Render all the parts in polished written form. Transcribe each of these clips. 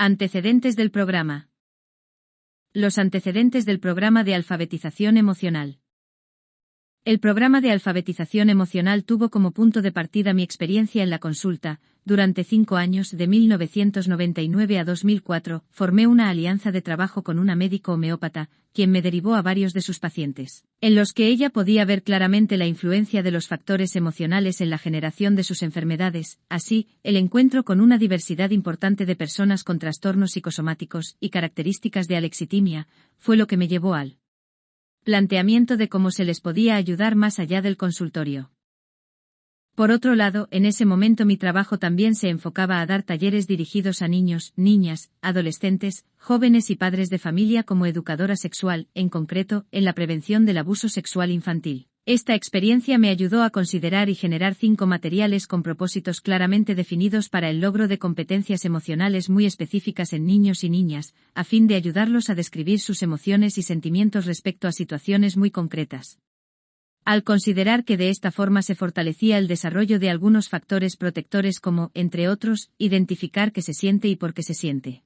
Antecedentes del programa. Los antecedentes del programa de alfabetización emocional. El programa de alfabetización emocional tuvo como punto de partida mi experiencia en la consulta. Durante 5 años, de 1999 a 2004, formé una alianza de trabajo con una médico homeópata, quien me derivó a varios de sus pacientes, en los que ella podía ver claramente la influencia de los factores emocionales en la generación de sus enfermedades. Así, el encuentro con una diversidad importante de personas con trastornos psicosomáticos y características de alexitimia fue lo que me llevó al planteamiento de cómo se les podía ayudar más allá del consultorio. Por otro lado, en ese momento mi trabajo también se enfocaba a dar talleres dirigidos a niños, niñas, adolescentes, jóvenes y padres de familia como educadora sexual, en concreto, en la prevención del abuso sexual infantil. Esta experiencia me ayudó a considerar y generar 5 materiales con propósitos claramente definidos para el logro de competencias emocionales muy específicas en niños y niñas, a fin de ayudarlos a describir sus emociones y sentimientos respecto a situaciones muy concretas. Al considerar que de esta forma se fortalecía el desarrollo de algunos factores protectores como, entre otros, identificar qué se siente y por qué se siente.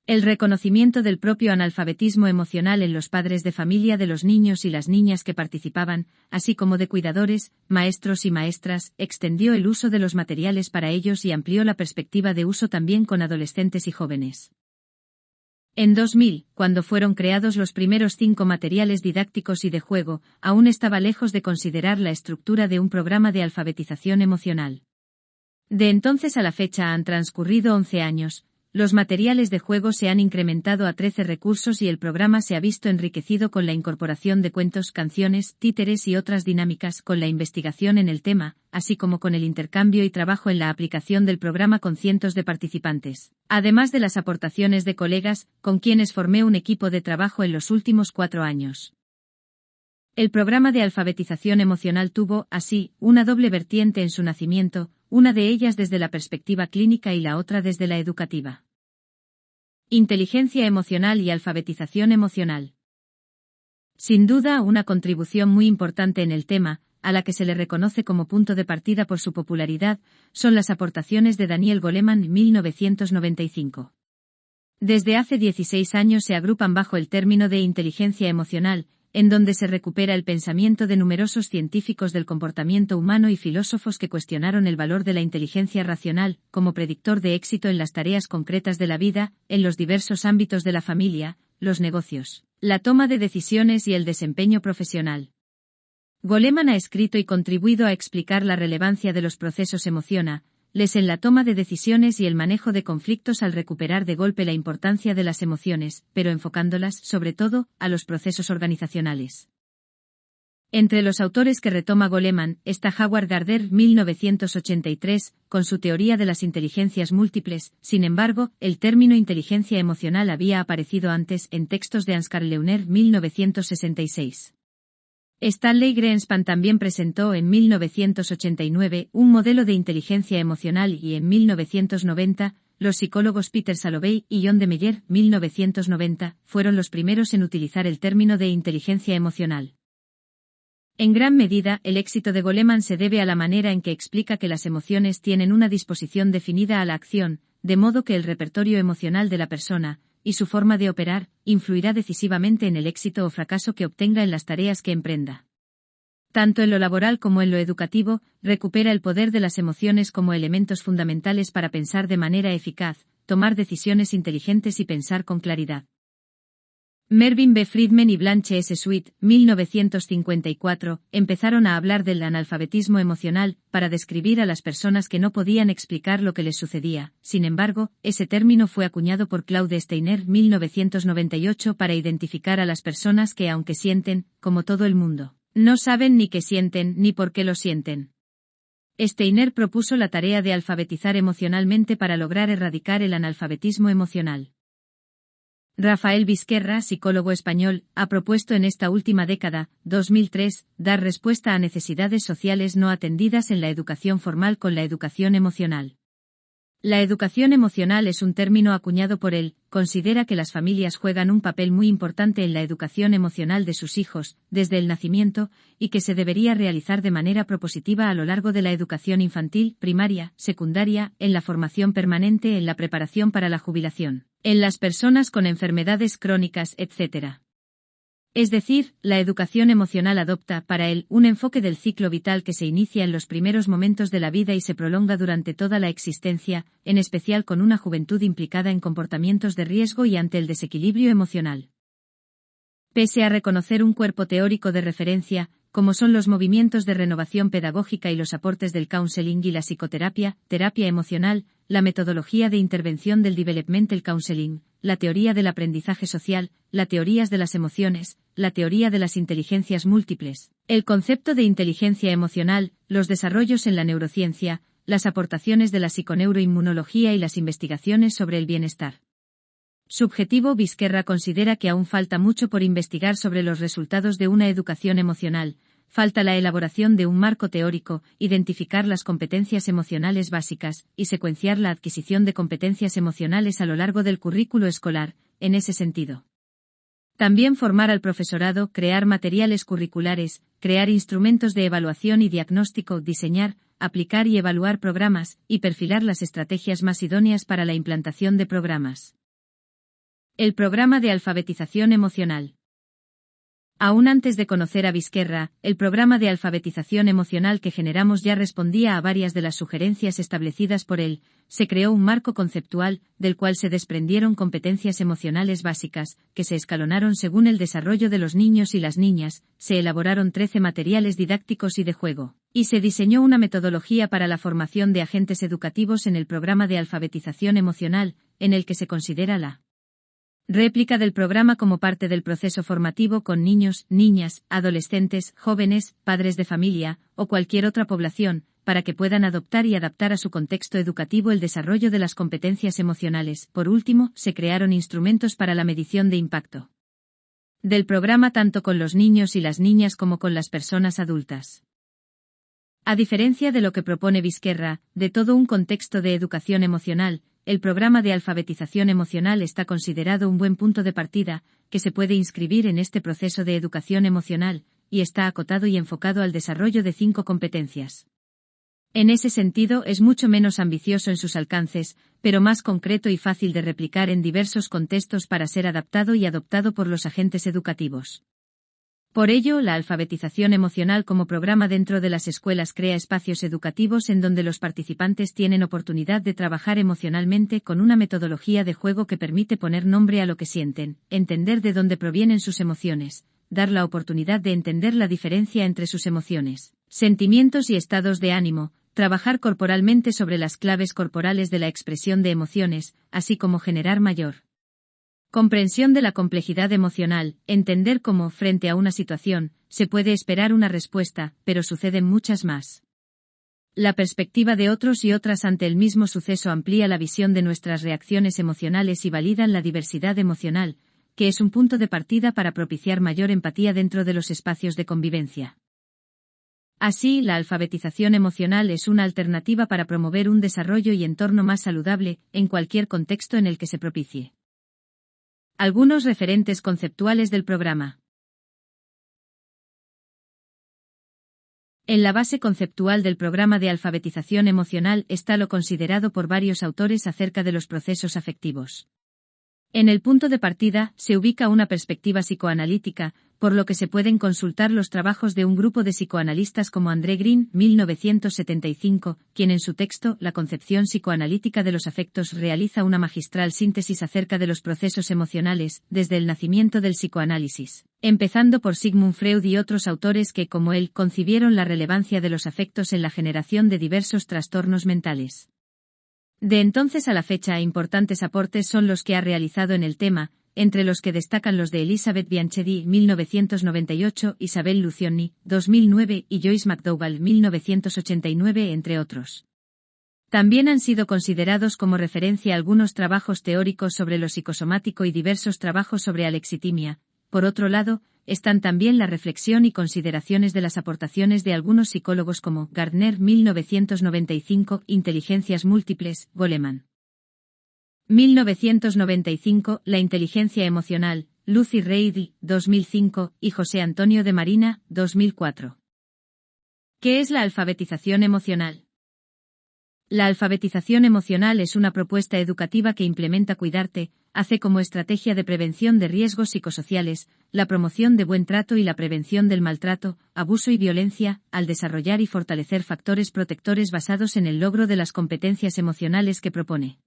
El reconocimiento del propio analfabetismo emocional en los padres de familia de los niños y las niñas que participaban, así como de cuidadores, maestros y maestras, extendió el uso de los materiales para ellos y amplió la perspectiva de uso también con adolescentes y jóvenes. En 2000, cuando fueron creados los primeros 5 materiales didácticos y de juego, aún estaba lejos de considerar la estructura de un programa de alfabetización emocional. De entonces a la fecha han transcurrido 11 años, los materiales de juego se han incrementado a 13 recursos y el programa se ha visto enriquecido con la incorporación de cuentos, canciones, títeres y otras dinámicas, con la investigación en el tema, así como con el intercambio y trabajo en la aplicación del programa con cientos de participantes, además de las aportaciones de colegas, con quienes formé un equipo de trabajo en los últimos 4 años. El programa de alfabetización emocional tuvo, así, una doble vertiente en su nacimiento, una de ellas desde la perspectiva clínica y la otra desde la educativa. Inteligencia emocional y alfabetización emocional. Sin duda, una contribución muy importante en el tema, a la que se le reconoce como punto de partida por su popularidad, son las aportaciones de Daniel Goleman, 1995. Desde hace 16 años se agrupan bajo el término de inteligencia emocional, en donde se recupera el pensamiento de numerosos científicos del comportamiento humano y filósofos que cuestionaron el valor de la inteligencia racional, como predictor de éxito en las tareas concretas de la vida, en los diversos ámbitos de la familia, los negocios, la toma de decisiones y el desempeño profesional. Goleman ha escrito y contribuido a explicar la relevancia de los procesos emocionales en la toma de decisiones y el manejo de conflictos al recuperar de golpe la importancia de las emociones, pero enfocándolas, sobre todo, a los procesos organizacionales. Entre los autores que retoma Goleman está Howard Gardner, 1983, con su teoría de las inteligencias múltiples. Sin embargo, el término inteligencia emocional había aparecido antes en textos de Ansgar Leuner, 1966. Stanley Greenspan también presentó en 1989 un modelo de inteligencia emocional y en 1990, los psicólogos Peter Salovey y John de Meyer, 1990, fueron los primeros en utilizar el término de inteligencia emocional. En gran medida, el éxito de Goleman se debe a la manera en que explica que las emociones tienen una disposición definida a la acción, de modo que el repertorio emocional de la persona, y su forma de operar, influirá decisivamente en el éxito o fracaso que obtenga en las tareas que emprenda. Tanto en lo laboral como en lo educativo, recupera el poder de las emociones como elementos fundamentales para pensar de manera eficaz, tomar decisiones inteligentes y pensar con claridad. Mervyn B. Friedman y Blanche S. Sweet, 1954, empezaron a hablar del analfabetismo emocional, para describir a las personas que no podían explicar lo que les sucedía. Sin embargo, ese término fue acuñado por Claude Steiner, 1998, para identificar a las personas que, aunque sienten, como todo el mundo, no saben ni qué sienten ni por qué lo sienten. Steiner propuso la tarea de alfabetizar emocionalmente para lograr erradicar el analfabetismo emocional. Rafael Vizquerra, psicólogo español, ha propuesto en esta última década, 2003, dar respuesta a necesidades sociales no atendidas en la educación formal con la educación emocional. La educación emocional es un término acuñado por él, considera que las familias juegan un papel muy importante en la educación emocional de sus hijos, desde el nacimiento, y que se debería realizar de manera propositiva a lo largo de la educación infantil, primaria, secundaria, en la formación permanente, en la preparación para la jubilación, en las personas con enfermedades crónicas, etc. Es decir, la educación emocional adopta, para él, un enfoque del ciclo vital que se inicia en los primeros momentos de la vida y se prolonga durante toda la existencia, en especial con una juventud implicada en comportamientos de riesgo y ante el desequilibrio emocional. Pese a reconocer un cuerpo teórico de referencia, como son los movimientos de renovación pedagógica y los aportes del counseling y la psicoterapia, terapia emocional, la metodología de intervención del developmental counseling, la teoría del aprendizaje social, las teorías de las emociones, la teoría de las inteligencias múltiples, el concepto de inteligencia emocional, los desarrollos en la neurociencia, las aportaciones de la psiconeuroinmunología y las investigaciones sobre el bienestar subjetivo. Vizquerra considera que aún falta mucho por investigar sobre los resultados de una educación emocional, falta la elaboración de un marco teórico, identificar las competencias emocionales básicas, y secuenciar la adquisición de competencias emocionales a lo largo del currículo escolar, en ese sentido. También formar al profesorado, crear materiales curriculares, crear instrumentos de evaluación y diagnóstico, diseñar, aplicar y evaluar programas, y perfilar las estrategias más idóneas para la implantación de programas. El programa de alfabetización emocional. Aún antes de conocer a Vizquerra, el programa de alfabetización emocional que generamos ya respondía a varias de las sugerencias establecidas por él. Se creó un marco conceptual, del cual se desprendieron competencias emocionales básicas, que se escalonaron según el desarrollo de los niños y las niñas, se elaboraron 13 materiales didácticos y de juego, y se diseñó una metodología para la formación de agentes educativos en el programa de alfabetización emocional, en el que se considera la réplica del programa como parte del proceso formativo con niños, niñas, adolescentes, jóvenes, padres de familia, o cualquier otra población, para que puedan adoptar y adaptar a su contexto educativo el desarrollo de las competencias emocionales. Por último, se crearon instrumentos para la medición de impacto del programa tanto con los niños y las niñas como con las personas adultas. A diferencia de lo que propone Vizquerra, de todo un contexto de educación emocional, el programa de alfabetización emocional está considerado un buen punto de partida, que se puede inscribir en este proceso de educación emocional, y está acotado y enfocado al desarrollo de 5 competencias. En ese sentido es mucho menos ambicioso en sus alcances, pero más concreto y fácil de replicar en diversos contextos para ser adaptado y adoptado por los agentes educativos. Por ello, la alfabetización emocional como programa dentro de las escuelas crea espacios educativos en donde los participantes tienen oportunidad de trabajar emocionalmente con una metodología de juego que permite poner nombre a lo que sienten, entender de dónde provienen sus emociones, dar la oportunidad de entender la diferencia entre sus emociones, sentimientos y estados de ánimo, trabajar corporalmente sobre las claves corporales de la expresión de emociones, así como generar mayor comprensión de la complejidad emocional, entender cómo, frente a una situación, se puede esperar una respuesta, pero suceden muchas más. La perspectiva de otros y otras ante el mismo suceso amplía la visión de nuestras reacciones emocionales y validan la diversidad emocional, que es un punto de partida para propiciar mayor empatía dentro de los espacios de convivencia. Así, la alfabetización emocional es una alternativa para promover un desarrollo y entorno más saludable, en cualquier contexto en el que se propicie. Algunos referentes conceptuales del programa. En la base conceptual del programa de alfabetización emocional está lo considerado por varios autores acerca de los procesos afectivos. En el punto de partida, se ubica una perspectiva psicoanalítica, por lo que se pueden consultar los trabajos de un grupo de psicoanalistas como André Green, 1975, quien en su texto, La concepción psicoanalítica de los afectos realiza una magistral síntesis acerca de los procesos emocionales, desde el nacimiento del psicoanálisis, empezando por Sigmund Freud y otros autores que, como él, concibieron la relevancia de los afectos en la generación de diversos trastornos mentales. De entonces a la fecha, importantes aportes son los que ha realizado en el tema, entre los que destacan los de Elizabeth Bianchedi, 1998, Isabel Lucioni, 2009, y Joyce McDougall, 1989, entre otros. También han sido considerados como referencia algunos trabajos teóricos sobre lo psicosomático y diversos trabajos sobre alexitimia. Por otro lado, están también la reflexión y consideraciones de las aportaciones de algunos psicólogos como Gardner 1995, Inteligencias múltiples, Goleman 1995, La inteligencia emocional, Lucy Reid 2005 y José Antonio de Marina 2004. ¿Qué es la alfabetización emocional? La alfabetización emocional es una propuesta educativa que implementa Cuidarte, hace como estrategia de prevención de riesgos psicosociales, la promoción de buen trato y la prevención del maltrato, abuso y violencia, al desarrollar y fortalecer factores protectores basados en el logro de las competencias emocionales que propone.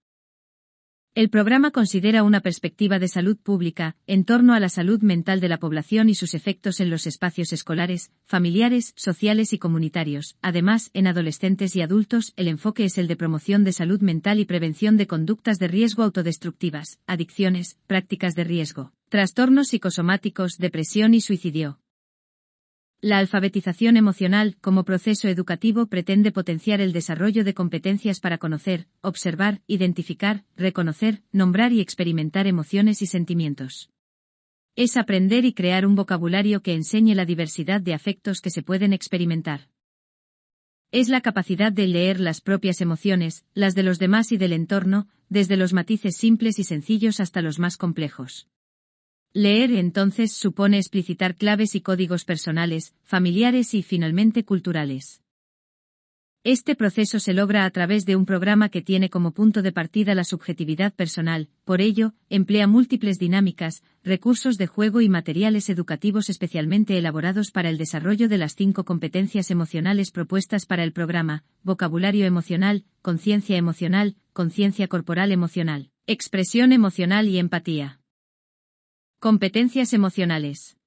El programa considera una perspectiva de salud pública, en torno a la salud mental de la población y sus efectos en los espacios escolares, familiares, sociales y comunitarios. Además, en adolescentes y adultos, el enfoque es el de promoción de salud mental y prevención de conductas de riesgo autodestructivas, adicciones, prácticas de riesgo, trastornos psicosomáticos, depresión y suicidio. La alfabetización emocional, como proceso educativo, pretende potenciar el desarrollo de competencias para conocer, observar, identificar, reconocer, nombrar y experimentar emociones y sentimientos. Es aprender y crear un vocabulario que enseñe la diversidad de afectos que se pueden experimentar. Es la capacidad de leer las propias emociones, las de los demás y del entorno, desde los matices simples y sencillos hasta los más complejos. Leer entonces supone explicitar claves y códigos personales, familiares y finalmente culturales. Este proceso se logra a través de un programa que tiene como punto de partida la subjetividad personal, por ello, emplea múltiples dinámicas, recursos de juego y materiales educativos especialmente elaborados para el desarrollo de las 5 competencias emocionales propuestas para el programa: vocabulario emocional, conciencia corporal emocional, expresión emocional y empatía. Competencias emocionales.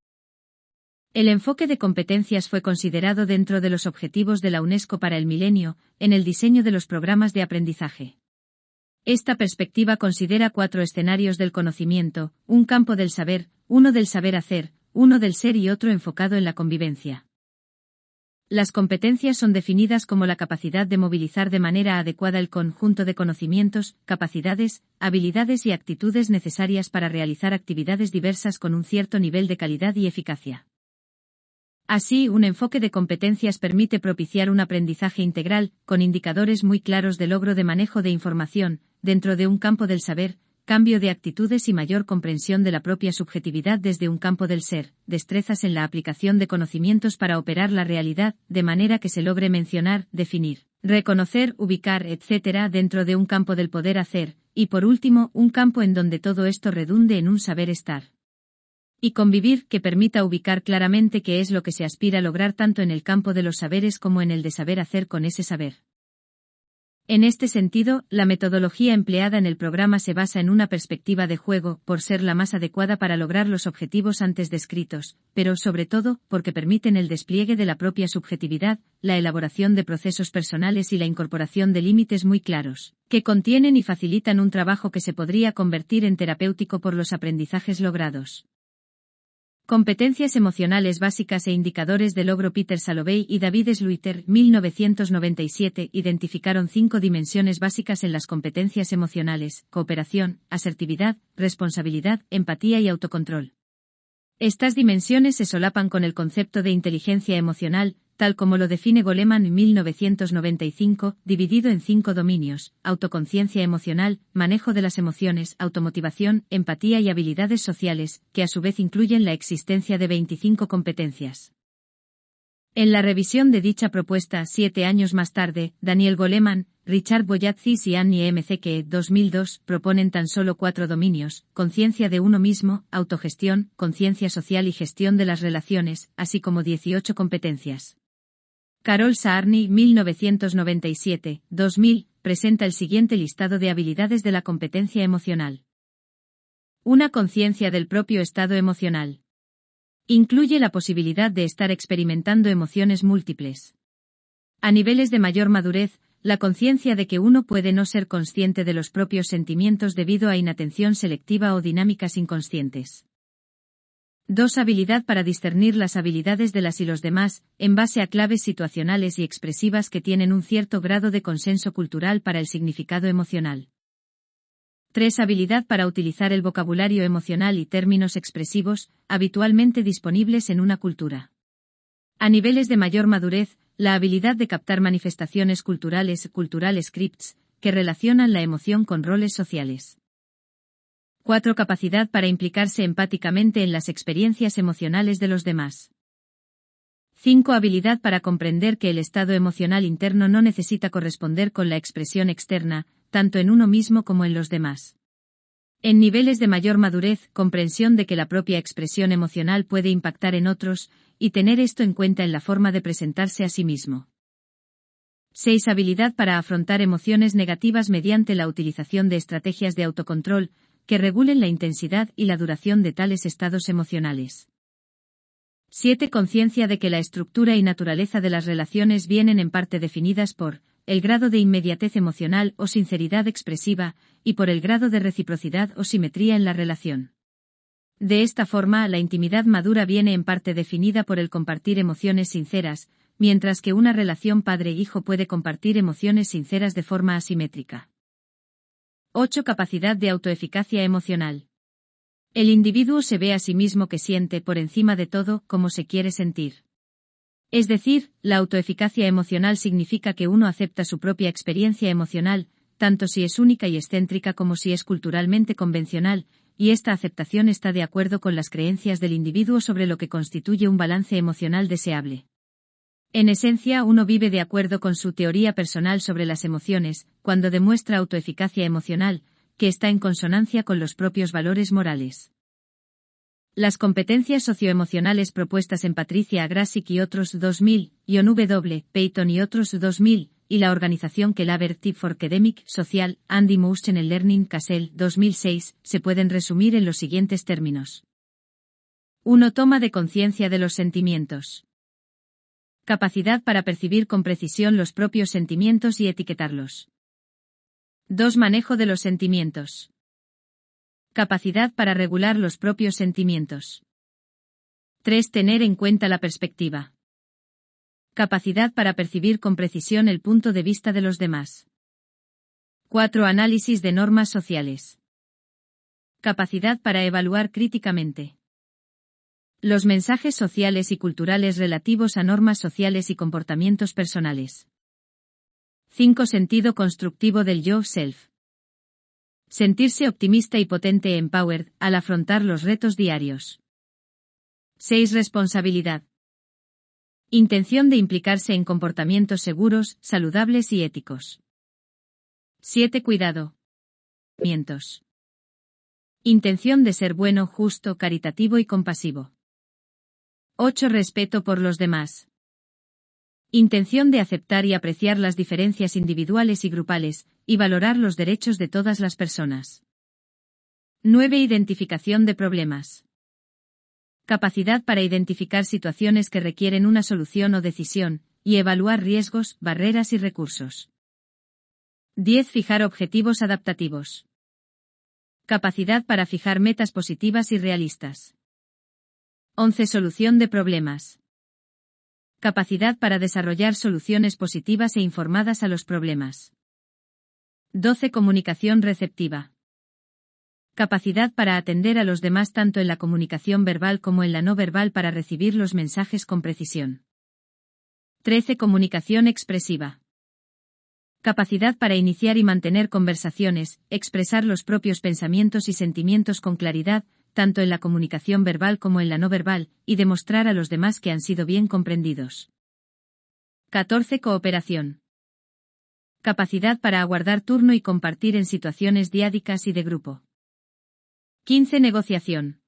El enfoque de competencias fue considerado dentro de los objetivos de la UNESCO para el milenio, en el diseño de los programas de aprendizaje. Esta perspectiva considera 4 escenarios del conocimiento: un campo del saber, uno del saber hacer, uno del ser y otro enfocado en la convivencia. Las competencias son definidas como la capacidad de movilizar de manera adecuada el conjunto de conocimientos, capacidades, habilidades y actitudes necesarias para realizar actividades diversas con un cierto nivel de calidad y eficacia. Así, un enfoque de competencias permite propiciar un aprendizaje integral, con indicadores muy claros de logro de manejo de información, dentro de un campo del saber, cambio de actitudes y mayor comprensión de la propia subjetividad desde un campo del ser, destrezas en la aplicación de conocimientos para operar la realidad, de manera que se logre mencionar, definir, reconocer, ubicar, etc. dentro de un campo del poder hacer, y por último, un campo en donde todo esto redunde en un saber estar y convivir que permita ubicar claramente qué es lo que se aspira a lograr tanto en el campo de los saberes como en el de saber hacer con ese saber. En este sentido, la metodología empleada en el programa se basa en una perspectiva de juego, por ser la más adecuada para lograr los objetivos antes descritos, pero sobre todo, porque permiten el despliegue de la propia subjetividad, la elaboración de procesos personales y la incorporación de límites muy claros, que contienen y facilitan un trabajo que se podría convertir en terapéutico por los aprendizajes logrados. Competencias emocionales básicas e indicadores de logro. Peter Salovey y David Sluiter, 1997, identificaron 5 dimensiones básicas en las competencias emocionales: cooperación, asertividad, responsabilidad, empatía y autocontrol. Estas dimensiones se solapan con el concepto de inteligencia emocional, tal como lo define Goleman en 1995, dividido en 5 dominios: autoconciencia emocional, manejo de las emociones, automotivación, empatía y habilidades sociales, que a su vez incluyen la existencia de 25 competencias. En la revisión de dicha propuesta 7 años más tarde, Daniel Goleman, Richard Boyatzis y Annie McKee, 2002, proponen tan solo 4 dominios: conciencia de uno mismo, autogestión, conciencia social y gestión de las relaciones, así como 18 competencias. Carol Saarny, 1997, 2000, presenta el siguiente listado de habilidades de la competencia emocional. Una conciencia del propio estado emocional. Incluye la posibilidad de estar experimentando emociones múltiples. A niveles de mayor madurez, la conciencia de que uno puede no ser consciente de los propios sentimientos debido a inatención selectiva o dinámicas inconscientes. 2. Habilidad para discernir las habilidades de las y los demás, en base a claves situacionales y expresivas que tienen un cierto grado de consenso cultural para el significado emocional. 3. Habilidad para utilizar el vocabulario emocional y términos expresivos, habitualmente disponibles en una cultura. A niveles de mayor madurez, la habilidad de captar manifestaciones culturales, cultural scripts, que relacionan la emoción con roles sociales. 4. Capacidad para implicarse empáticamente en las experiencias emocionales de los demás. 5. Habilidad para comprender que el estado emocional interno no necesita corresponder con la expresión externa, tanto en uno mismo como en los demás. En niveles de mayor madurez, comprensión de que la propia expresión emocional puede impactar en otros, y tener esto en cuenta en la forma de presentarse a sí mismo. 6. Habilidad para afrontar emociones negativas mediante la utilización de estrategias de autocontrol, que regulen la intensidad y la duración de tales estados emocionales. 7. Conciencia de que la estructura y naturaleza de las relaciones vienen en parte definidas por el grado de inmediatez emocional o sinceridad expresiva, y por el grado de reciprocidad o simetría en la relación. De esta forma, la intimidad madura viene en parte definida por el compartir emociones sinceras, mientras que una relación padre-hijo puede compartir emociones sinceras de forma asimétrica. 8. Capacidad de autoeficacia emocional. El individuo se ve a sí mismo que siente por encima de todo como se quiere sentir. Es decir, la autoeficacia emocional significa que uno acepta su propia experiencia emocional, tanto si es única y excéntrica como si es culturalmente convencional, y esta aceptación está de acuerdo con las creencias del individuo sobre lo que constituye un balance emocional deseable. En esencia, uno vive de acuerdo con su teoría personal sobre las emociones, cuando demuestra autoeficacia emocional, que está en consonancia con los propios valores morales. Las competencias socioemocionales propuestas en Patricia Grasic y otros 2000, John W. Peyton y otros 2000, y la organización Collaborative for Academic, Social, and Emotional Learning Cassell 2006, se pueden resumir en los siguientes términos. 1. Toma de conciencia de los sentimientos. Capacidad para percibir con precisión los propios sentimientos y etiquetarlos. 2. Manejo de los sentimientos. Capacidad para regular los propios sentimientos. 3. Tener en cuenta la perspectiva. Capacidad para percibir con precisión el punto de vista de los demás. 4. Análisis de normas sociales. Capacidad para evaluar críticamente los mensajes sociales y culturales relativos a normas sociales y comportamientos personales. 5. Sentido constructivo del yo-self. Sentirse optimista y potente empowered al afrontar los retos diarios. 6. Responsabilidad. Intención de implicarse en comportamientos seguros, saludables y éticos. 7. Cuidado. Intención de ser bueno, justo, caritativo y compasivo. 8. Respeto por los demás. Intención de aceptar y apreciar las diferencias individuales y grupales, y valorar los derechos de todas las personas. 9. Identificación de problemas. Capacidad para identificar situaciones que requieren una solución o decisión, y evaluar riesgos, barreras y recursos. 10. Fijar objetivos adaptativos. Capacidad para fijar metas positivas y realistas. 11. Solución de problemas. Capacidad para desarrollar soluciones positivas e informadas a los problemas. 12. Comunicación receptiva. Capacidad para atender a los demás tanto en la comunicación verbal como en la no verbal para recibir los mensajes con precisión. 13. Comunicación expresiva. Capacidad para iniciar y mantener conversaciones, expresar los propios pensamientos y sentimientos con claridad, tanto en la comunicación verbal como en la no verbal, y demostrar a los demás que han sido bien comprendidos. 14. Cooperación. Capacidad para aguardar turno y compartir en situaciones diádicas y de grupo. 15. Negociación.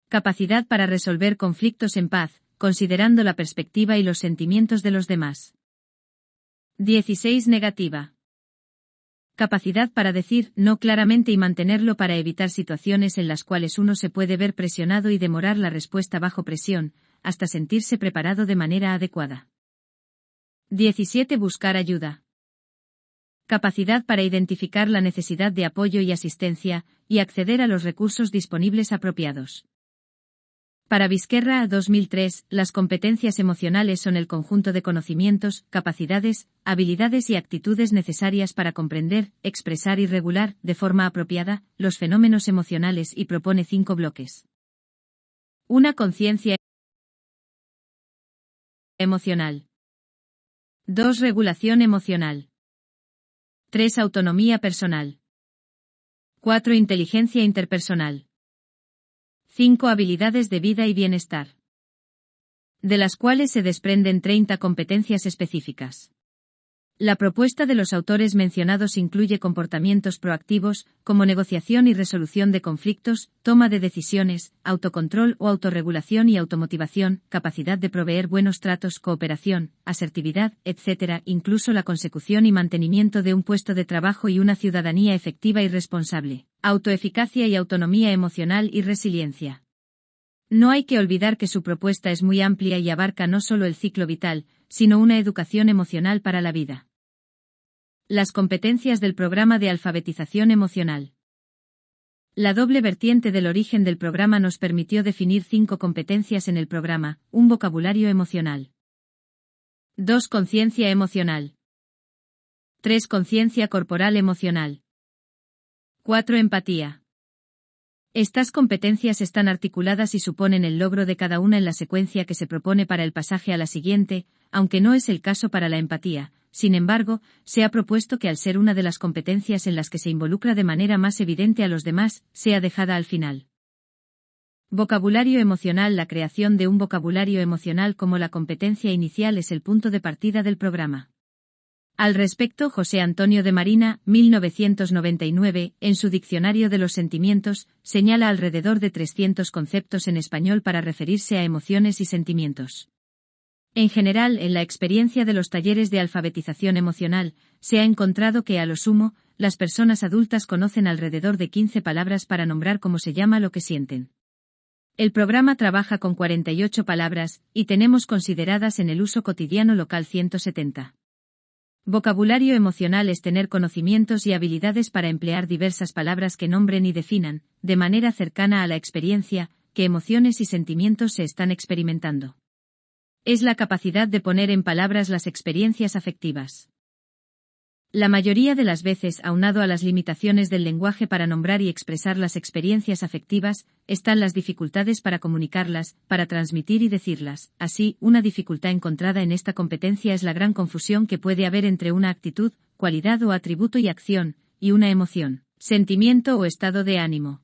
Capacidad para resolver conflictos en paz, considerando la perspectiva y los sentimientos de los demás. 16. Negativa. Capacidad para decir no claramente y mantenerlo para evitar situaciones en las cuales uno se puede ver presionado y demorar la respuesta bajo presión, hasta sentirse preparado de manera adecuada. 17. Buscar ayuda. Capacidad para identificar la necesidad de apoyo y asistencia, y acceder a los recursos disponibles apropiados. Para Vizquerra 2003, las competencias emocionales son el conjunto de conocimientos, capacidades, habilidades y actitudes necesarias para comprender, expresar y regular, de forma apropiada, los fenómenos emocionales y propone 5 bloques. 1. Conciencia emocional. 2. Regulación emocional. 3. Autonomía personal. 4. Inteligencia interpersonal. 5. Habilidades de vida y bienestar, de las cuales se desprenden 30 competencias específicas. La propuesta de los autores mencionados incluye comportamientos proactivos, como negociación y resolución de conflictos, toma de decisiones, autocontrol o autorregulación y automotivación, capacidad de proveer buenos tratos, cooperación, asertividad, etc., incluso la consecución y mantenimiento de un puesto de trabajo y una ciudadanía efectiva y responsable, autoeficacia y autonomía emocional y resiliencia. No hay que olvidar que su propuesta es muy amplia y abarca no solo el ciclo vital, sino una educación emocional para la vida. Las competencias del programa de alfabetización emocional. La doble vertiente del origen del programa nos permitió definir 5 competencias en el programa: 1. Vocabulario emocional. 2. Conciencia emocional. 3. Conciencia corporal emocional. 4. Empatía. Estas competencias están articuladas y suponen el logro de cada una en la secuencia que se propone para el pasaje a la siguiente, aunque no es el caso para la empatía. Sin embargo, se ha propuesto que al ser una de las competencias en las que se involucra de manera más evidente a los demás, sea dejada al final. Vocabulario emocional. La creación de un vocabulario emocional como la competencia inicial es el punto de partida del programa. Al respecto, José Antonio de Marina, 1999, en su Diccionario de los Sentimientos, señala alrededor de 300 conceptos en español para referirse a emociones y sentimientos. En general, en la experiencia de los talleres de alfabetización emocional, se ha encontrado que, a lo sumo, las personas adultas conocen alrededor de 15 palabras para nombrar cómo se llama lo que sienten. El programa trabaja con 48 palabras, y tenemos consideradas en el uso cotidiano local 170. Vocabulario emocional es tener conocimientos y habilidades para emplear diversas palabras que nombren y definan, de manera cercana a la experiencia, qué emociones y sentimientos se están experimentando. Es la capacidad de poner en palabras las experiencias afectivas. La mayoría de las veces, aunado a las limitaciones del lenguaje para nombrar y expresar las experiencias afectivas, están las dificultades para comunicarlas, para transmitir y decirlas. Así, una dificultad encontrada en esta competencia es la gran confusión que puede haber entre una actitud, cualidad o atributo y acción, y una emoción, sentimiento o estado de ánimo.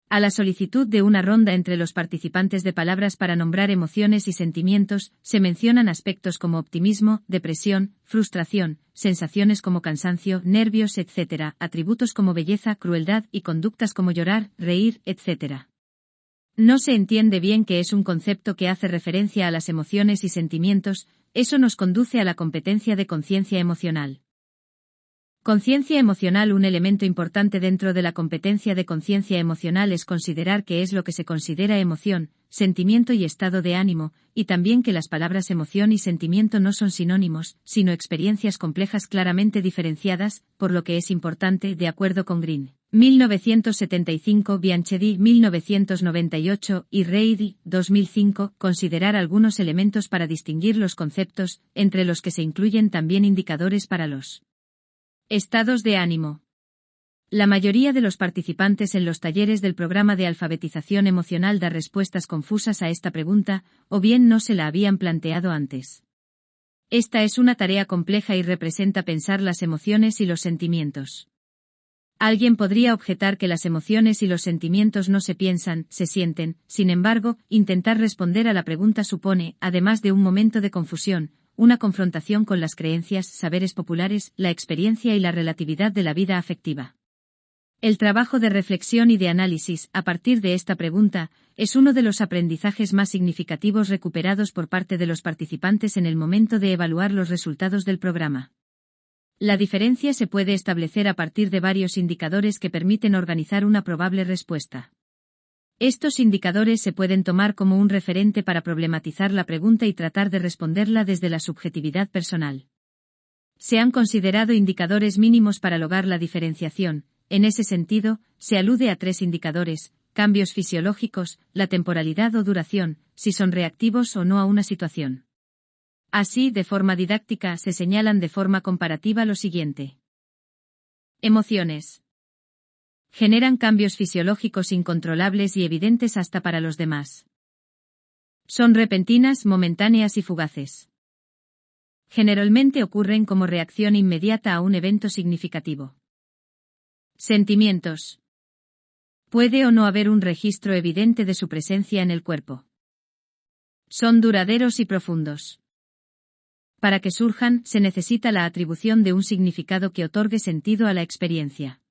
A la solicitud de una ronda entre los participantes de palabras para nombrar emociones y sentimientos, se mencionan aspectos como optimismo, depresión, frustración, sensaciones como cansancio, nervios, etc., atributos como belleza, crueldad y conductas como llorar, reír, etc. No se entiende bien qué es un concepto que hace referencia a las emociones y sentimientos. Eso nos conduce a la competencia de conciencia emocional. Conciencia emocional. Un elemento importante dentro de la competencia de conciencia emocional es considerar qué es lo que se considera emoción, sentimiento y estado de ánimo, y también que las palabras emoción y sentimiento no son sinónimos, sino experiencias complejas claramente diferenciadas, por lo que es importante, de acuerdo con Green, 1975, Bianchedi, 1998, y Reid, 2005, considerar algunos elementos para distinguir los conceptos, entre los que se incluyen también indicadores para los estados de ánimo. La mayoría de los participantes en los talleres del programa de alfabetización emocional da respuestas confusas a esta pregunta, o bien no se la habían planteado antes. Esta es una tarea compleja y representa pensar las emociones y los sentimientos. Alguien podría objetar que las emociones y los sentimientos no se piensan, se sienten. Sin embargo, intentar responder a la pregunta supone, además de un momento de confusión, una confrontación con las creencias, saberes populares, la experiencia y la relatividad de la vida afectiva. El trabajo de reflexión y de análisis, a partir de esta pregunta, es uno de los aprendizajes más significativos recuperados por parte de los participantes en el momento de evaluar los resultados del programa. La diferencia se puede establecer a partir de varios indicadores que permiten organizar una probable respuesta. Estos indicadores se pueden tomar como un referente para problematizar la pregunta y tratar de responderla desde la subjetividad personal. Se han considerado indicadores mínimos para lograr la diferenciación. En ese sentido, se alude a 3 indicadores: cambios fisiológicos, la temporalidad o duración, si son reactivos o no a una situación. Así, de forma didáctica, se señalan de forma comparativa lo siguiente. Emociones. Generan cambios fisiológicos incontrolables y evidentes hasta para los demás. Son repentinas, momentáneas y fugaces. Generalmente ocurren como reacción inmediata a un evento significativo. Sentimientos. Puede o no haber un registro evidente de su presencia en el cuerpo. Son duraderos y profundos. Para que surjan, se necesita la atribución de un significado que otorgue sentido a la experiencia.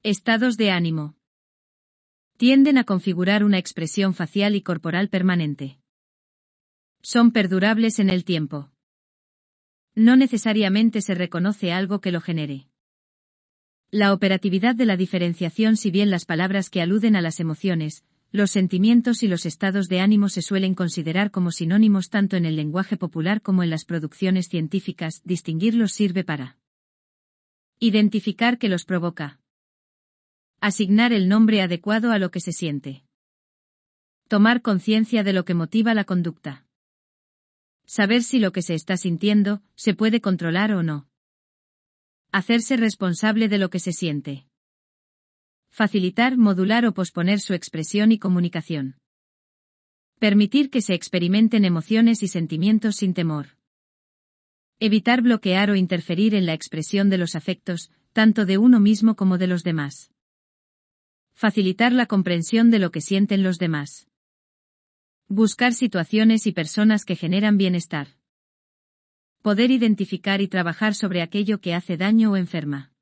Estados de ánimo. Tienden a configurar una expresión facial y corporal permanente. Son perdurables en el tiempo. No necesariamente se reconoce algo que lo genere. La operatividad de la diferenciación. Si bien las palabras que aluden a las emociones, los sentimientos y los estados de ánimo se suelen considerar como sinónimos tanto en el lenguaje popular como en las producciones científicas, distinguirlos sirve para identificar qué los provoca. Asignar el nombre adecuado a lo que se siente. Tomar conciencia de lo que motiva la conducta. Saber si lo que se está sintiendo se puede controlar o no. Hacerse responsable de lo que se siente. Facilitar, modular o posponer su expresión y comunicación. Permitir que se experimenten emociones y sentimientos sin temor. Evitar bloquear o interferir en la expresión de los afectos, tanto de uno mismo como de los demás. Facilitar la comprensión de lo que sienten los demás. Buscar situaciones y personas que generan bienestar. Poder identificar y trabajar sobre aquello que hace daño o enferma.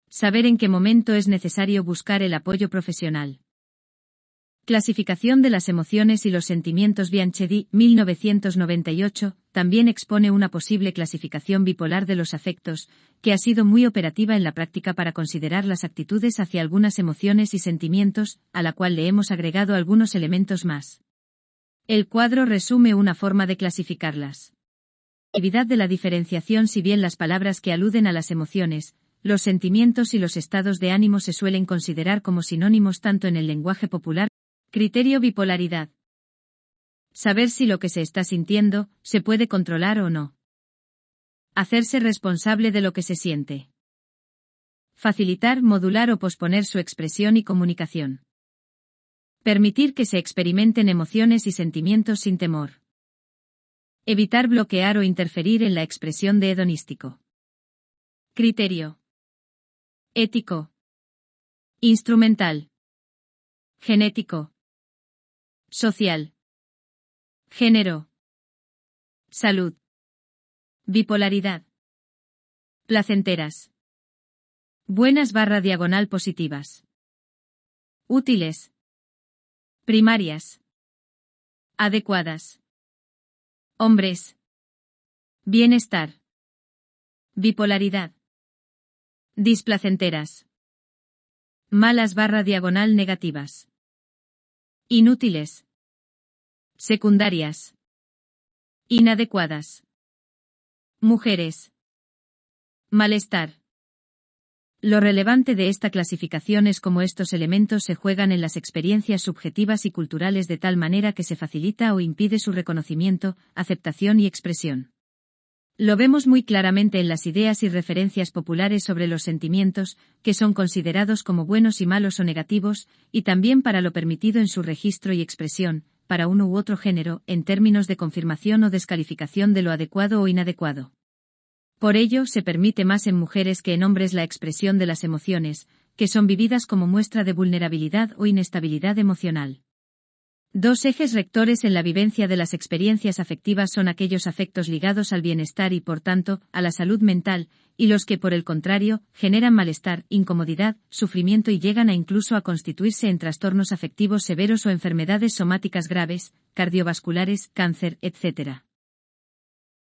Saber en qué momento es necesario buscar el apoyo profesional. Clasificación de las emociones y los sentimientos. Bianchedi, 1998, también expone una posible clasificación bipolar de los afectos, que ha sido muy operativa en la práctica para considerar las actitudes hacia algunas emociones y sentimientos, a la cual le hemos agregado algunos elementos más. El cuadro resume una forma de clasificarlas. Actividad de la diferenciación. Si bien las palabras que aluden a las emociones, los sentimientos y los estados de ánimo se suelen considerar como sinónimos tanto en el lenguaje popular. Criterio bipolaridad. Saber si lo que se está sintiendo se puede controlar o no. Hacerse responsable de lo que se siente. Facilitar, modular o posponer su expresión y comunicación. Permitir que se experimenten emociones y sentimientos sin temor. Evitar bloquear o interferir en la expresión de hedonístico. Criterio. Ético. Instrumental. Genético. Social. Género. Salud. Bipolaridad. Placenteras. Buenas/positivas. Útiles. Primarias. Adecuadas. Hombres. Bienestar. Bipolaridad. Displacenteras. Malas/negativas. Inútiles. Secundarias. Inadecuadas. Mujeres. Malestar. Lo relevante de esta clasificación es cómo estos elementos se juegan en las experiencias subjetivas y culturales de tal manera que se facilita o impide su reconocimiento, aceptación y expresión. Lo vemos muy claramente en las ideas y referencias populares sobre los sentimientos, que son considerados como buenos y malos o negativos, y también para lo permitido en su registro y expresión, para uno u otro género, en términos de confirmación o descalificación de lo adecuado o inadecuado. Por ello, se permite más en mujeres que en hombres la expresión de las emociones, que son vividas como muestra de vulnerabilidad o inestabilidad emocional. Dos ejes rectores en la vivencia de las experiencias afectivas son aquellos afectos ligados al bienestar y, por tanto, a la salud mental, y los que, por el contrario, generan malestar, incomodidad, sufrimiento y llegan incluso a constituirse en trastornos afectivos severos o enfermedades somáticas graves, cardiovasculares, cáncer, etc.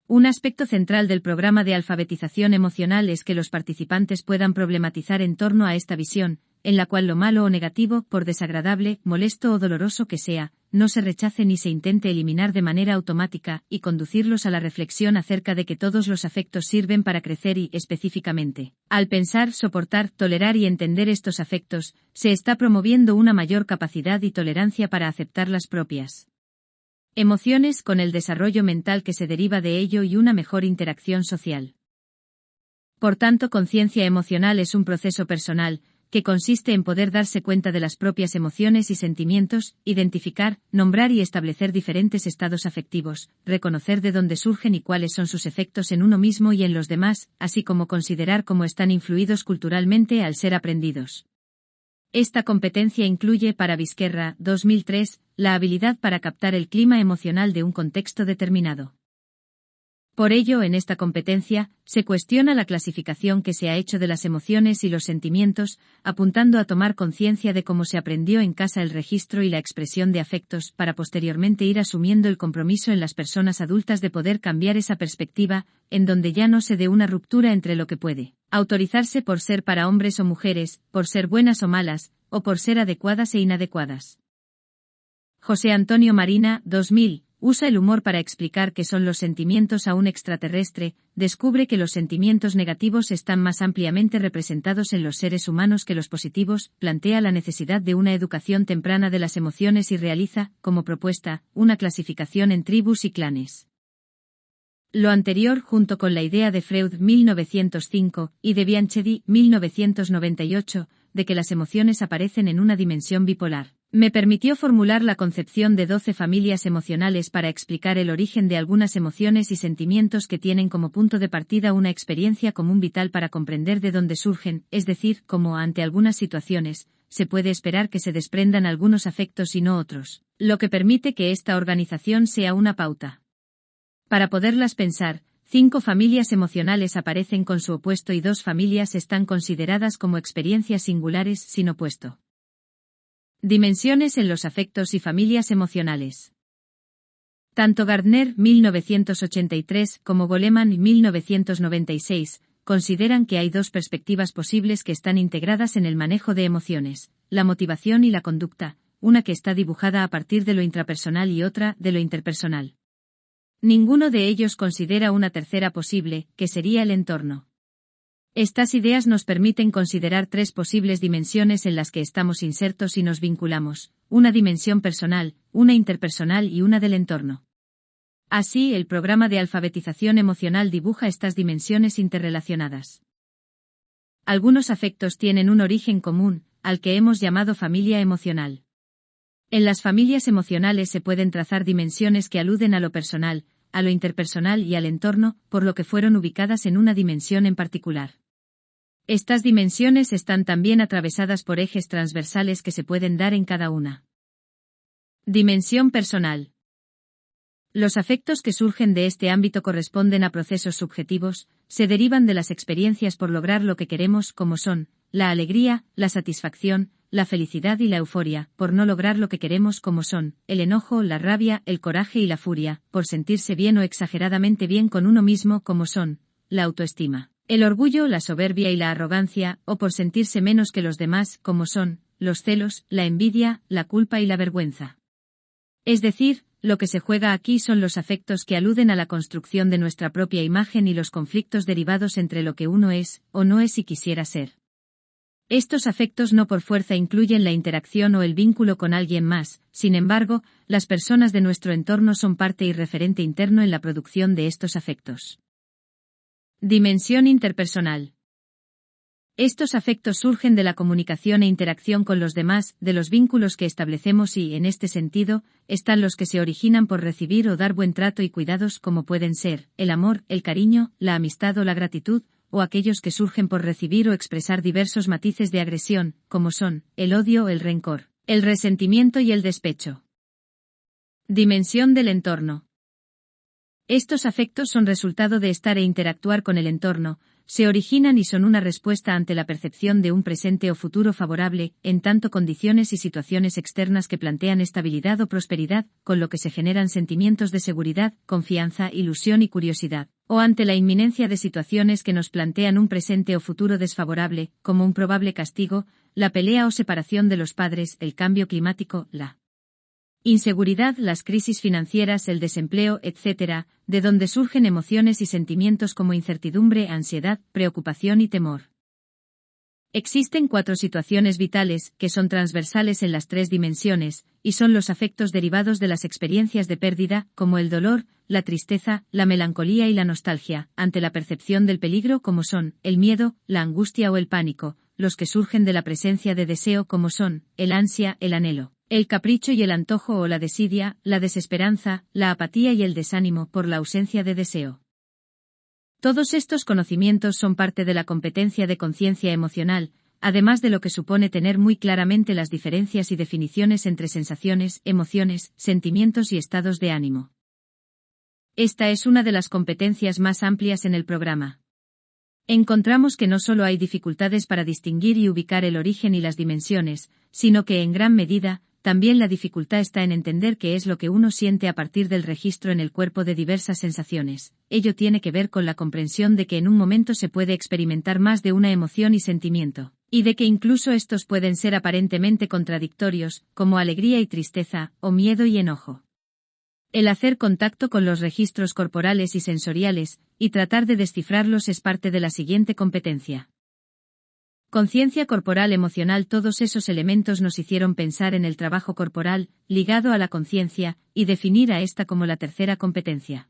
Un aspecto central del programa de alfabetización emocional es que los participantes puedan problematizar en torno a esta visión, en la cual lo malo o negativo, por desagradable, molesto o doloroso que sea, no se rechace ni se intente eliminar de manera automática, y conducirlos a la reflexión acerca de que todos los afectos sirven para crecer y, específicamente, al pensar, soportar, tolerar y entender estos afectos, se está promoviendo una mayor capacidad y tolerancia para aceptar las propias emociones con el desarrollo mental que se deriva de ello y una mejor interacción social. Por tanto, conciencia emocional es un proceso personal, que consiste en poder darse cuenta de las propias emociones y sentimientos, identificar, nombrar y establecer diferentes estados afectivos, reconocer de dónde surgen y cuáles son sus efectos en uno mismo y en los demás, así como considerar cómo están influidos culturalmente al ser aprendidos. Esta competencia incluye, para Vizquerra, 2003, la habilidad para captar el clima emocional de un contexto determinado. Por ello, en esta competencia, se cuestiona la clasificación que se ha hecho de las emociones y los sentimientos, apuntando a tomar conciencia de cómo se aprendió en casa el registro y la expresión de afectos, para posteriormente ir asumiendo el compromiso en las personas adultas de poder cambiar esa perspectiva, en donde ya no se dé una ruptura entre lo que puede autorizarse por ser para hombres o mujeres, por ser buenas o malas, o por ser adecuadas e inadecuadas. José Antonio Marina, 2000. Usa el humor para explicar qué son los sentimientos a un extraterrestre, descubre que los sentimientos negativos están más ampliamente representados en los seres humanos que los positivos, plantea la necesidad de una educación temprana de las emociones y realiza, como propuesta, una clasificación en tribus y clanes. Lo anterior, junto con la idea de Freud 1905 y de Bianchedi 1998, de que las emociones aparecen en una dimensión bipolar, me permitió formular la concepción de 12 familias emocionales para explicar el origen de algunas emociones y sentimientos que tienen como punto de partida una experiencia común vital para comprender de dónde surgen, es decir, cómo ante algunas situaciones, se puede esperar que se desprendan algunos afectos y no otros, lo que permite que esta organización sea una pauta. Para poderlas pensar, 5 familias emocionales aparecen con su opuesto y 2 familias están consideradas como experiencias singulares sin opuesto. Dimensiones en los afectos y familias emocionales. Tanto Gardner 1983 como Goleman 1996 consideran que hay 2 perspectivas posibles que están integradas en el manejo de emociones, la motivación y la conducta, una que está dibujada a partir de lo intrapersonal y otra de lo interpersonal. Ninguno de ellos considera una tercera posible, que sería el entorno. Estas ideas nos permiten considerar 3 posibles dimensiones en las que estamos insertos y nos vinculamos, una dimensión personal, una interpersonal y una del entorno. Así, el programa de alfabetización emocional dibuja estas dimensiones interrelacionadas. Algunos afectos tienen un origen común, al que hemos llamado familia emocional. En las familias emocionales se pueden trazar dimensiones que aluden a lo personal, a lo interpersonal y al entorno, por lo que fueron ubicadas en una dimensión en particular. Estas dimensiones están también atravesadas por ejes transversales que se pueden dar en cada una. Dimensión personal. Los afectos que surgen de este ámbito corresponden a procesos subjetivos, se derivan de las experiencias por lograr lo que queremos, como son, la alegría, la satisfacción, la felicidad y la euforia, por no lograr lo que queremos, como son, el enojo, la rabia, el coraje y la furia, por sentirse bien o exageradamente bien con uno mismo, como son, la autoestima, el orgullo, la soberbia y la arrogancia, o por sentirse menos que los demás, como son, los celos, la envidia, la culpa y la vergüenza. Es decir, lo que se juega aquí son los afectos que aluden a la construcción de nuestra propia imagen y los conflictos derivados entre lo que uno es, o no es y quisiera ser. Estos afectos no por fuerza incluyen la interacción o el vínculo con alguien más, sin embargo, las personas de nuestro entorno son parte y referente interno en la producción de estos afectos. Dimensión interpersonal. Estos afectos surgen de la comunicación e interacción con los demás, de los vínculos que establecemos y, en este sentido, están los que se originan por recibir o dar buen trato y cuidados como pueden ser, el amor, el cariño, la amistad o la gratitud, o aquellos que surgen por recibir o expresar diversos matices de agresión, como son, el odio, el rencor, el resentimiento y el despecho. Dimensión del entorno. Estos afectos son resultado de estar e interactuar con el entorno, se originan y son una respuesta ante la percepción de un presente o futuro favorable, en tanto condiciones y situaciones externas que plantean estabilidad o prosperidad, con lo que se generan sentimientos de seguridad, confianza, ilusión y curiosidad, o ante la inminencia de situaciones que nos plantean un presente o futuro desfavorable, como un probable castigo, la pelea o separación de los padres, el cambio climático, la Inseguridad, las crisis financieras, el desempleo, etc., de donde surgen emociones y sentimientos como incertidumbre, ansiedad, preocupación y temor. Existen 4 situaciones vitales, que son transversales en las 3 dimensiones, y son los afectos derivados de las experiencias de pérdida, como el dolor, la tristeza, la melancolía y la nostalgia, ante la percepción del peligro como son, el miedo, la angustia o el pánico, los que surgen de la presencia de deseo como son, el ansia, el anhelo, el capricho y el antojo o la desidia, la desesperanza, la apatía y el desánimo por la ausencia de deseo. Todos estos conocimientos son parte de la competencia de conciencia emocional, además de lo que supone tener muy claramente las diferencias y definiciones entre sensaciones, emociones, sentimientos y estados de ánimo. Esta es una de las competencias más amplias en el programa. Encontramos que no solo hay dificultades para distinguir y ubicar el origen y las dimensiones, sino que en gran medida, también la dificultad está en entender qué es lo que uno siente a partir del registro en el cuerpo de diversas sensaciones. Ello tiene que ver con la comprensión de que en un momento se puede experimentar más de una emoción y sentimiento, y de que incluso estos pueden ser aparentemente contradictorios, como alegría y tristeza, o miedo y enojo. El hacer contacto con los registros corporales y sensoriales, y tratar de descifrarlos es parte de la siguiente competencia. Conciencia corporal emocional. Todos esos elementos nos hicieron pensar en el trabajo corporal, ligado a la conciencia, y definir a esta como la tercera competencia.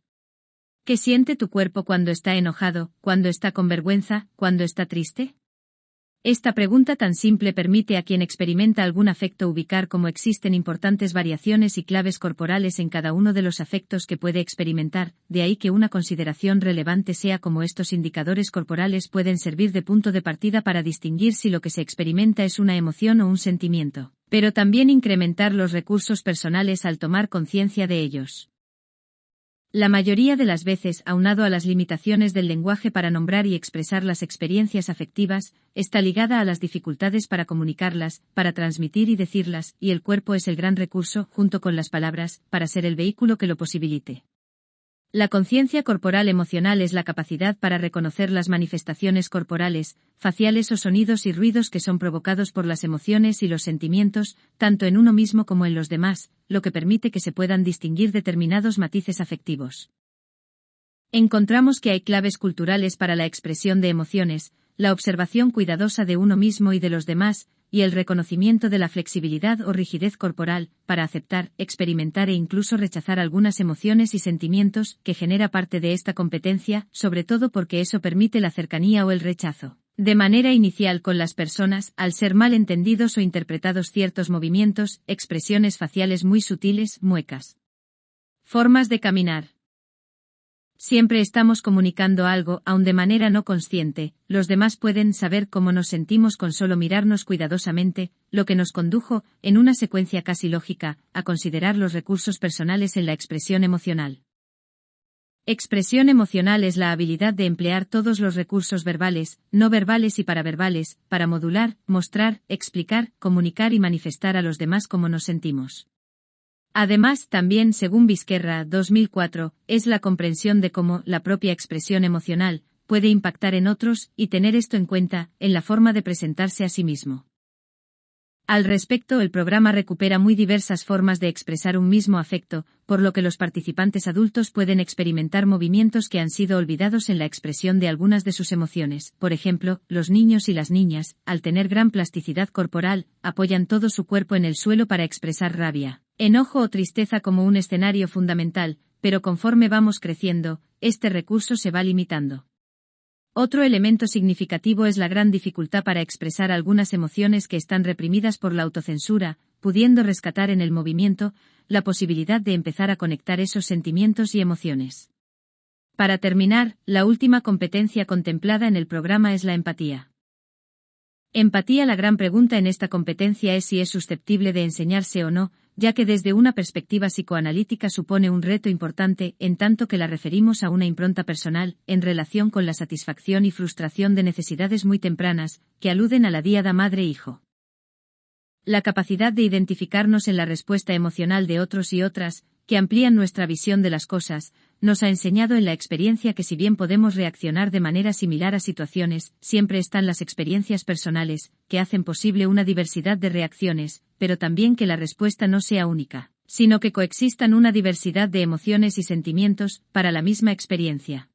¿Qué siente tu cuerpo cuando está enojado, cuando está con vergüenza, cuando está triste? Esta pregunta tan simple permite a quien experimenta algún afecto ubicar cómo existen importantes variaciones y claves corporales en cada uno de los afectos que puede experimentar, de ahí que una consideración relevante sea cómo estos indicadores corporales pueden servir de punto de partida para distinguir si lo que se experimenta es una emoción o un sentimiento, pero también incrementar los recursos personales al tomar conciencia de ellos. La mayoría de las veces, aunado a las limitaciones del lenguaje para nombrar y expresar las experiencias afectivas, está ligada a las dificultades para comunicarlas, para transmitir y decirlas, y el cuerpo es el gran recurso, junto con las palabras, para ser el vehículo que lo posibilite. La conciencia corporal emocional es la capacidad para reconocer las manifestaciones corporales, faciales o sonidos y ruidos que son provocados por las emociones y los sentimientos, tanto en uno mismo como en los demás, lo que permite que se puedan distinguir determinados matices afectivos. Encontramos que hay claves culturales para la expresión de emociones, la observación cuidadosa de uno mismo y de los demás, y el reconocimiento de la flexibilidad o rigidez corporal, para aceptar, experimentar e incluso rechazar algunas emociones y sentimientos, que genera parte de esta competencia, sobre todo porque eso permite la cercanía o el rechazo. De manera inicial con las personas, al ser mal entendidos o interpretados ciertos movimientos, expresiones faciales muy sutiles, muecas. Formas de caminar. Siempre estamos comunicando algo, aun de manera no consciente, los demás pueden saber cómo nos sentimos con solo mirarnos cuidadosamente, lo que nos condujo, en una secuencia casi lógica, a considerar los recursos personales en la expresión emocional. Expresión emocional es la habilidad de emplear todos los recursos verbales, no verbales y paraverbales, para modular, mostrar, explicar, comunicar y manifestar a los demás cómo nos sentimos. Además, también, según Vizquerra, 2004, es la comprensión de cómo la propia expresión emocional puede impactar en otros, y tener esto en cuenta, en la forma de presentarse a sí mismo. Al respecto, el programa recupera muy diversas formas de expresar un mismo afecto, por lo que los participantes adultos pueden experimentar movimientos que han sido olvidados en la expresión de algunas de sus emociones. Por ejemplo, los niños y las niñas, al tener gran plasticidad corporal, apoyan todo su cuerpo en el suelo para expresar rabia, enojo o tristeza como un escenario fundamental, pero conforme vamos creciendo, este recurso se va limitando. Otro elemento significativo es la gran dificultad para expresar algunas emociones que están reprimidas por la autocensura, pudiendo rescatar en el movimiento la posibilidad de empezar a conectar esos sentimientos y emociones. Para terminar, la última competencia contemplada en el programa es la empatía. Empatía. La gran pregunta en esta competencia es si es susceptible de enseñarse o no, ya que desde una perspectiva psicoanalítica supone un reto importante, en tanto que la referimos a una impronta personal, en relación con la satisfacción y frustración de necesidades muy tempranas, que aluden a la díada madre-hijo. La capacidad de identificarnos en la respuesta emocional de otros y otras, que amplían nuestra visión de las cosas, nos ha enseñado en la experiencia que si bien podemos reaccionar de manera similar a situaciones, siempre están las experiencias personales, que hacen posible una diversidad de reacciones, pero también que la respuesta no sea única. sino que coexistan una diversidad de emociones y sentimientos para la misma experiencia.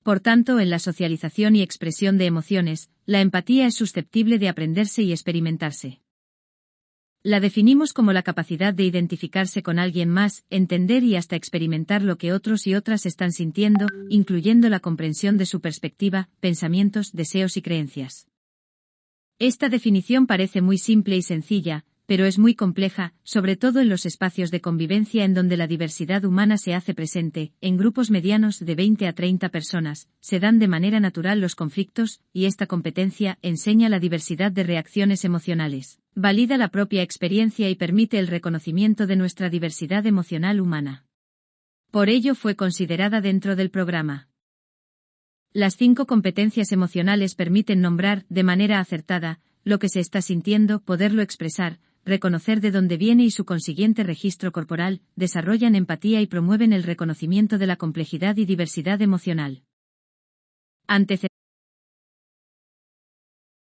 Por tanto, en la socialización y expresión de emociones, la empatía es susceptible de aprenderse y experimentarse. La definimos como la capacidad de identificarse con alguien más, entender y hasta experimentar lo que otros y otras están sintiendo, incluyendo la comprensión de su perspectiva, pensamientos, deseos y creencias. Esta definición parece muy simple y sencilla, pero es muy compleja, sobre todo en los espacios de convivencia en donde la diversidad humana se hace presente. En grupos medianos de 20 a 30 personas, se dan de manera natural los conflictos, y esta competencia enseña la diversidad de reacciones emocionales, valida la propia experiencia y permite el reconocimiento de nuestra diversidad emocional humana. Por ello fue considerada dentro del programa. Las 5 competencias emocionales permiten nombrar, de manera acertada, lo que se está sintiendo, poderlo expresar, reconocer de dónde viene y su consiguiente registro corporal, desarrollan empatía y promueven el reconocimiento de la complejidad y diversidad emocional.